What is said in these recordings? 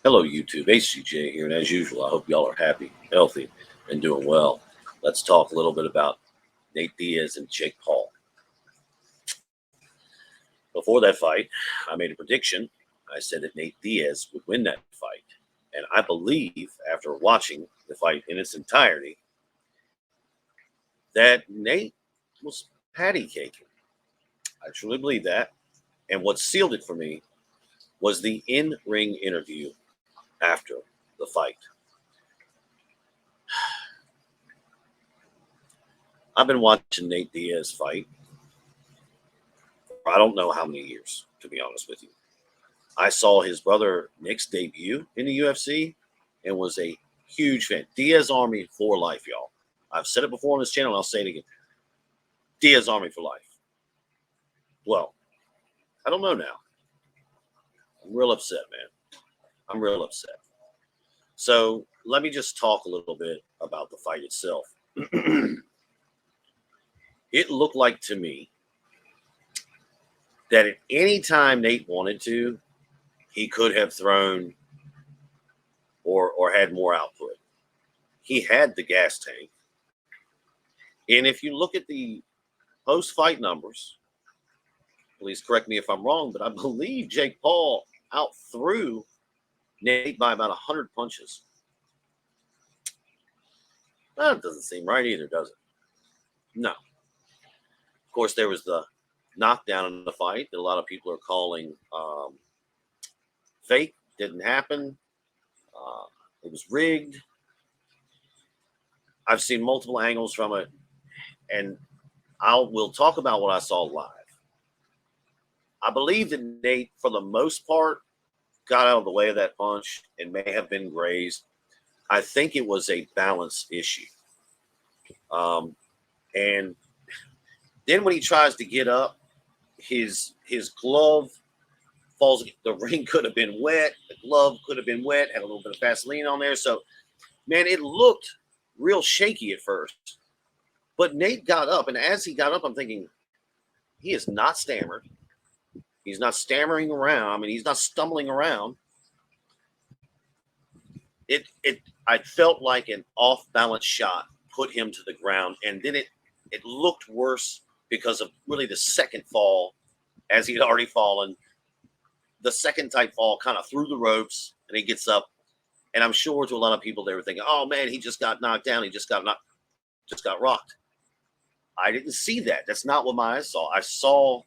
Hello, YouTube. HTJ here, and as usual, I hope y'all are happy, healthy, and doing well. Let's talk a little bit about Nate Diaz and Jake Paul. Before that fight, I made a prediction. I said that Nate Diaz would win that fight. And I believe, after watching the fight in its entirety, that Nate was patty caking. I truly believe that. And what sealed it for me was the in-ring interview after the fight. I've been watching Nate Diaz fight for I don't know how many years, to be honest with you. I saw his brother Nick's debut in the UFC and was a huge fan. Diaz Army for life, y'all. I've said it before on this channel, and I'll say it again. Diaz Army for life. Well, I don't know now. I'm real upset, man. I'm real upset. So let me just talk a little bit about the fight itself. It looked like to me that at any time Nate wanted to, he could have thrown or had more output. He had the gas tank. And if you look at the post-fight numbers, please correct me if I'm wrong, but I believe Jake Paul outthrew Nate by about 100 punches. That doesn't seem right either, does it? No. Of course, there was the knockdown in the fight that a lot of people are calling fake. Didn't happen. It was rigged. I've seen multiple angles from it, and we'll talk about what I saw live. I believe that Nate, for the most part, got out of the way of that punch and may have been grazed. I think it was a balance issue. And then when he tries to get up, his glove falls. The ring could have been wet. The glove could have been wet. Had a little bit of Vaseline on there. So, man, it looked real shaky at first. But Nate got up, and as he got up, I'm thinking, he is not stammered. He's not stammering around. I mean, he's not stumbling around. I felt like an off-balance shot put him to the ground, and then it looked worse because of really the second fall, as he had already fallen. The second type fall kind of through the ropes, and he gets up. And I'm sure to a lot of people, they were thinking, "Oh man, he just got knocked down. He just got rocked." I didn't see that. That's not what my eyes saw. I saw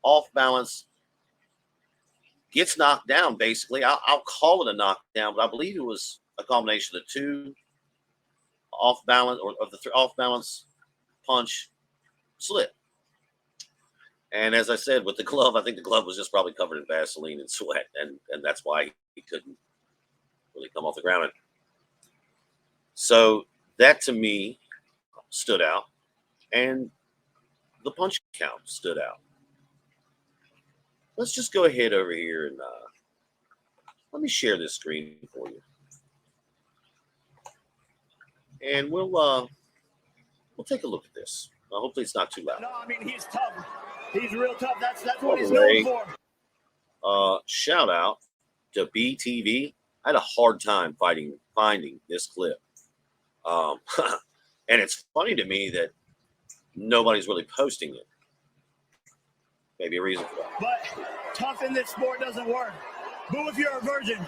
off balance, gets knocked down. Basically, I'll call it a knockdown, but I believe it was a combination of the two off balance or of the off balance punch slip. And as I said, with the glove, I think the glove was just probably covered in Vaseline and sweat, and that's why he couldn't really come off the ground. So that to me stood out, and the punch count stood out. Let's just go ahead over here and let me share this screen for you, and we'll take a look at this. Hopefully, it's not too loud. No, I mean he's tough. He's real tough. That's what he's known for. Shout out to BTV. I had a hard time finding this clip. And it's funny to me that nobody's really posting it. Maybe a reason for that. But tough in this sport doesn't work. Boo if you're a virgin.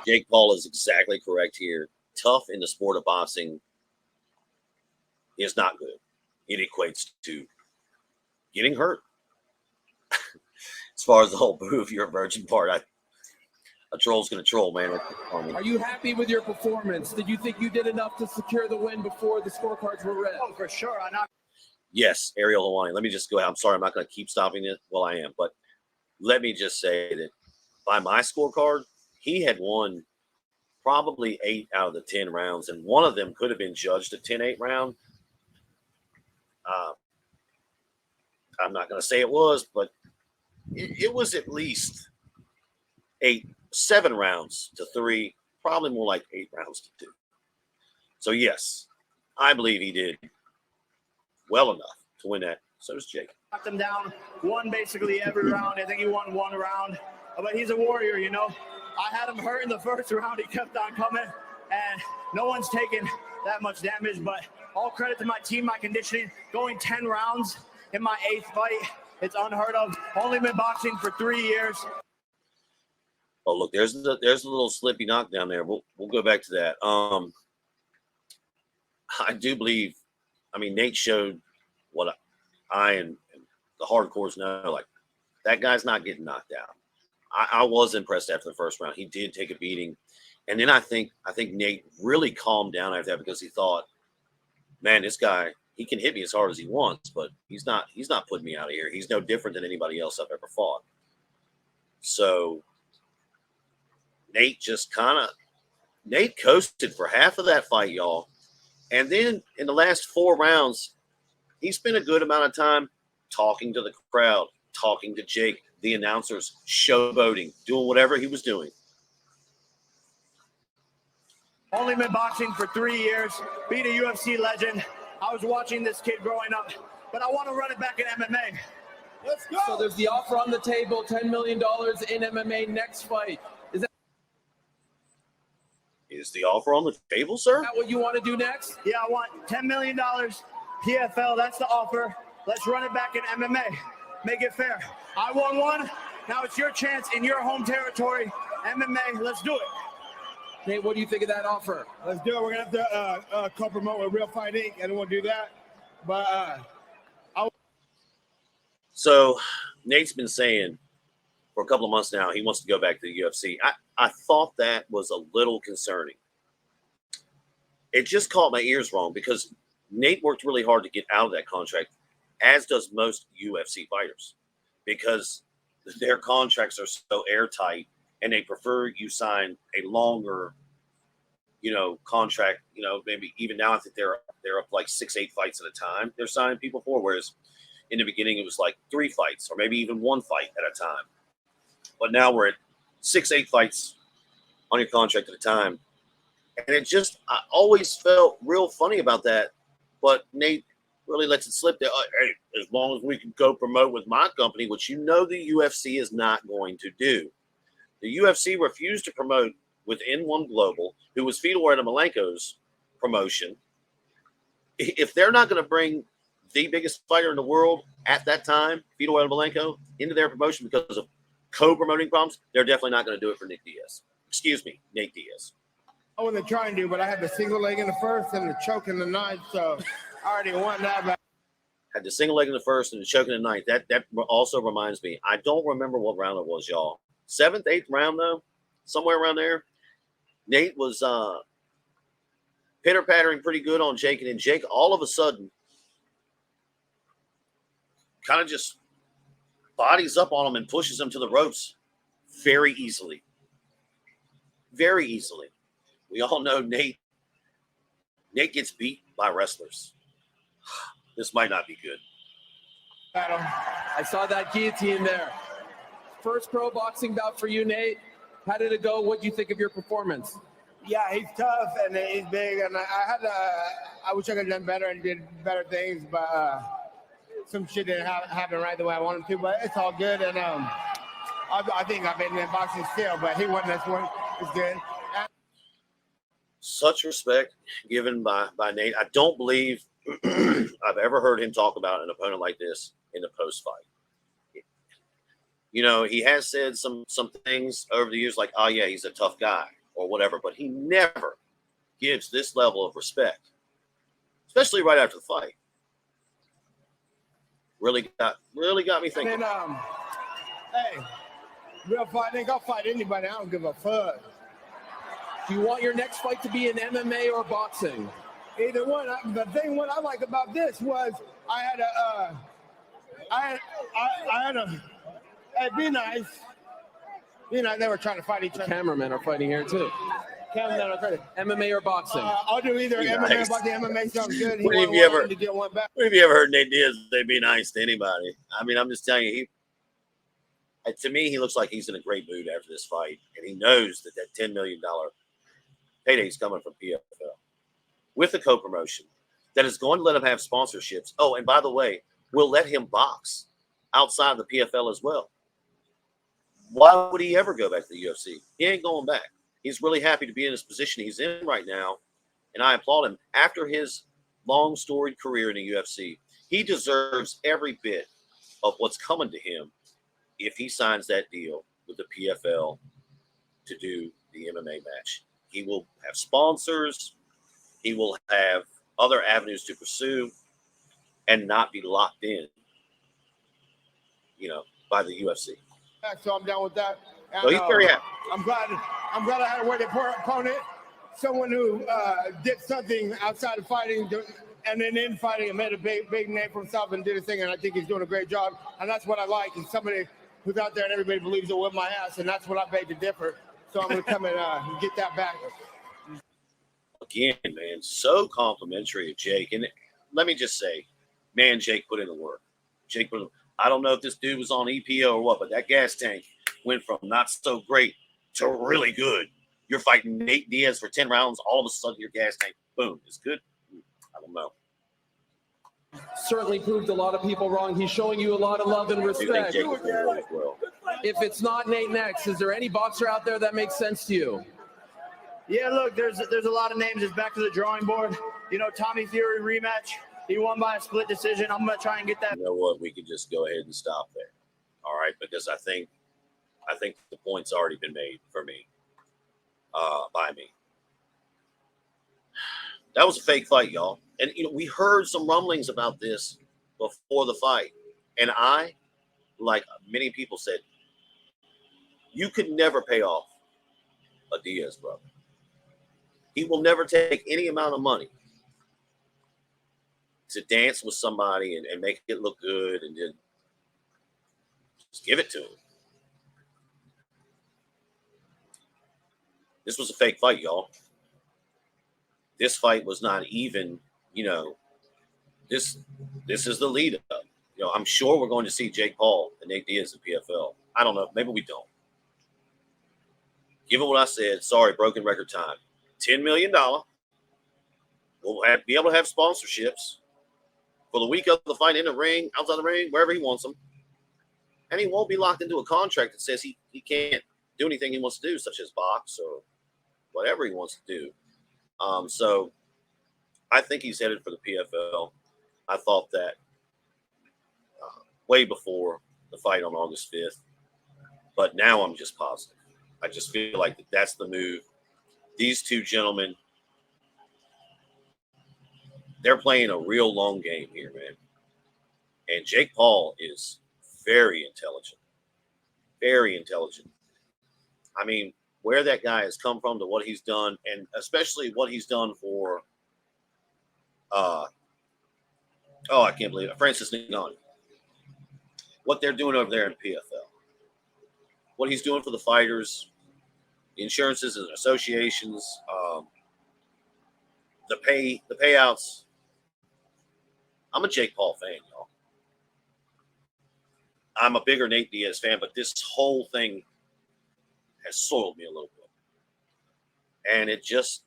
Jake Paul is exactly correct here. Tough in the sport of boxing is not good. It equates to getting hurt. As far as the whole boo if you're a virgin part, a troll's going to troll, man. Are you happy with your performance? Did you think you did enough to secure the win before the scorecards were read? Oh, for sure. Yes, Ariel Hawani. Let me just go ahead. I'm sorry, I'm not going to keep stopping it. Well, I am. But let me just say that by my scorecard, he had won probably 8 out of the 10 rounds, and one of them could have been judged a 10-8 round. I'm not going to say it was, but it was at least 7 rounds to 3, probably more like 8 rounds to 2. So, yes, I believe he did well enough to win that So does Jake. Knocked him down, won basically every round. I think he won one round. But he's a warrior, you know. I had him hurt in the first round. He kept on coming, and no one's taken that much damage. But all credit to my team, my conditioning. Going 10 rounds in my 8th fight, it's unheard of. Only been boxing for 3 years. Oh, look, there's a little slippy knockdown there. We'll go back to that. I do believe, I mean, Nate showed what I and the hardcores know, like, that guy's not getting knocked out. I was impressed after the first round. He did take a beating. And then I think Nate really calmed down after that because he thought, man, this guy, he can hit me as hard as he wants, but he's not putting me out of here. He's no different than anybody else I've ever fought. So Nate coasted for half of that fight, y'all. And then in the last 4 rounds, he spent a good amount of time talking to the crowd, talking to Jake, the announcers, showboating, doing whatever he was doing. Only been boxing for 3 years, beat a UFC legend. I was watching this kid growing up, but I want to run it back in MMA. Let's go. So there's the offer on the table, $10 million in MMA next fight. Is the offer on the table, sir? Is that what you want to do next? Yeah, I want $10 million PFL. That's the offer. Let's run it back in MMA. Make it fair. I won one. Now it's your chance in your home territory. MMA, let's do it. Nate, what do you think of that offer? Let's do it. We're going to have to co-promote with Real Fight Inc. I don't want to do that. But So Nate's been saying for a couple of months now he wants to go back to the UFC. I thought that was a little concerning. It just caught my ears wrong because Nate worked really hard to get out of that contract, as does most UFC fighters, because their contracts are so airtight and they prefer you sign a longer, contract. Maybe even now I think they're up like 6-8 fights at a time they're signing people for, whereas in the beginning it was like 3 fights or maybe even 1 fight at a time. But now we're at 6-8 fights on your contract at a time. And I always felt real funny about that. But Nate really lets it slip there. Hey, as long as we can go promote with my company, which the UFC is not going to do. The UFC refused to promote with N1 Global, who was Fedor Emelianenko's promotion. If they're not going to bring the biggest fighter in the world at that time, Fedor Emelianenko, into their promotion because of co-promoting problems, they're definitely not going to do it for Nate Diaz. I wasn't trying to, but I had the single leg in the first and the choke in the ninth, so I already won that. But had the single leg in the first and the choke in the ninth. That also reminds me. I don't remember what round it was, y'all. 7th, 8th round, though, somewhere around there. Nate was pitter-pattering pretty good on Jake, and then Jake all of a sudden kind of just bodies up on him and pushes him to the ropes very easily. Very easily. We all know Nate gets beat by wrestlers. This might not be good. I saw that guillotine there. First pro boxing bout for you, Nate. How did it go? What do you think of your performance? yeah, he's tough and he's big, and I wish I could have done better and did better things, but some shit didn't happen right the way I wanted to. But it's all good, and I think I've been in boxing still, but he wasn't this one. It's good. Such respect given by Nate. I don't believe I've ever heard him talk about an opponent like this in the post-fight. You know, he has said some things over the years like, oh, yeah, he's a tough guy or whatever, but he never gives this level of respect, especially right after the fight. Really got me thinking. And hey, real fight, ain't gonna fight anybody. I don't give a fuck. Do you want your next fight to be in MMA or boxing? Either one. The thing what I like about this was I had a hey, be nice. You know, they were trying to fight each The other. cameramen are fighting here too. Cameramen are crazy. MMA or boxing? I'll do either. Be MMA nice. or boxing. MMA sounds good. He When have won you one ever- to get one back. When have you ever heard Nate Diaz say be nice to anybody? I mean, I'm just telling you, to me, he looks like he's in a great mood after this fight, and he knows that $10 million payday is coming from PFL with the co-promotion that is going to let him have sponsorships. Oh, and by the way, will let him box outside the PFL as well. Why would he ever go back to the UFC? He ain't going back. He's really happy to be in his position he's in right now, and I applaud him. After his long storied career in the UFC, he deserves every bit of what's coming to him if he signs that deal with the PFL to do the MMA match. He will have sponsors. He will have other avenues to pursue and not be locked in, by the UFC. So I'm down with that. And, So he's very happy. I'm glad I had a worthy opponent, someone who did something outside of fighting, and then in fighting and made a big name for himself and did his thing. And I think he's doing a great job. And that's what I like. Is somebody who's out there and everybody believes will whip my ass, and that's what I beg to differ. So I'm going to come and get that back. Again, man, so complimentary of Jake. And let me just say, man, Jake put in the work. I don't know if this dude was on EPO or what, but that gas tank went from not so great to really good. You're fighting Nate Diaz for 10 rounds. All of a sudden, your gas tank, boom, is good. I don't know. Certainly proved a lot of people wrong. He's showing you a lot of love and respect. If it's not Nate next, is there any boxer out there that makes sense to you? Yeah, look, there's a lot of names. It's back to the drawing board. Tommy Fury rematch. He won by a split decision. I'm going to try and get that. You know what? We can just go ahead and stop there. All right, because I think the point's already been made for me, by me. That was a fake fight, y'all. And we heard some rumblings about this before the fight. And I, like many people said, you could never pay off a Diaz brother. He will never take any amount of money to dance with somebody and make it look good and then just give it to him. This was a fake fight, y'all. This fight was not even, this is the lead up. I'm sure we're going to see Jake Paul and Nate Diaz in PFL. I don't know. Maybe we don't. Given what I said, sorry, broken record time. $10 million. We'll be able to have sponsorships for the week of the fight, in the ring, outside the ring, wherever he wants them. And he won't be locked into a contract that says he can't do anything he wants to do, such as box or whatever he wants to do. So I think he's headed for the PFL. I thought that way before the fight on August 5th. But now I'm just positive. I just feel like that's the move. These two gentlemen, they're playing a real long game here, man. And Jake Paul is very intelligent. Very intelligent. I mean, where that guy has come from to what he's done, and especially what he's done for, I can't believe it, Francis Ngannou. What they're doing over there in PFL. What he's doing for the fighters, the insurances and associations, the payouts. I'm a Jake Paul fan, y'all. I'm a bigger Nate Diaz fan, but this whole thing has soiled me a little bit. And it just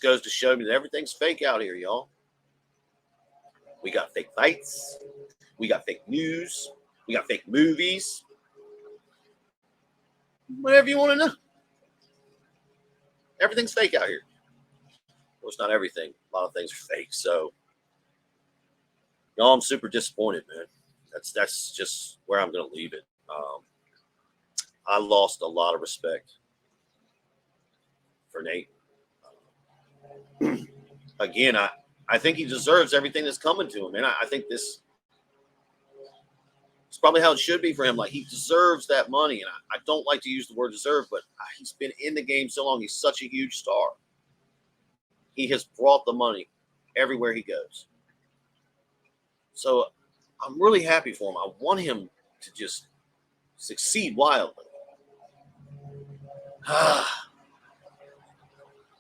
goes to show me that everything's fake out here, y'all. We got fake fights. We got fake news. We got fake movies. Whatever you want to know. Everything's fake out here. Well, it's not everything. A lot of things are fake. So, y'all, I'm super disappointed, man. That's just where I'm going to leave it. I lost a lot of respect for Nate. Again, I think he deserves everything that's coming to him, and I think this is probably how it should be for him. Like, he deserves that money, and I don't like to use the word deserve, but he's been in the game so long. He's such a huge star. He has brought the money everywhere he goes. So I'm really happy for him. I want him to just succeed wildly.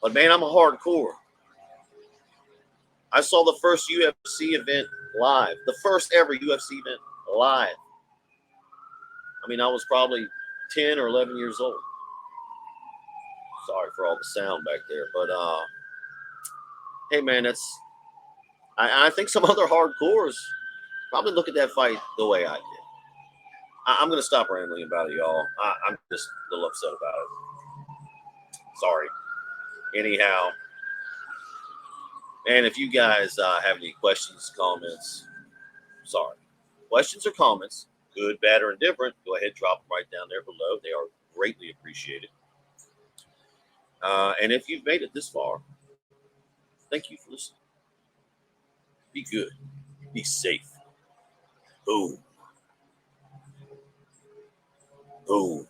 But, man, I'm a hardcore. I saw the first UFC event live, the first ever UFC event live. I mean, I was probably 10 or 11 years old. Sorry for all the sound back there. But, hey, man, I think some other hardcores probably look at that fight the way I did. I'm going to stop rambling about it, y'all. I'm just a little upset about it. Sorry. Anyhow, and if you guys have any questions, comments, questions or comments, good, bad, or indifferent, go ahead, drop them right down there below. They are greatly appreciated. And if you've made it this far, thank you for listening. Be good. Be safe. Boom. Boom.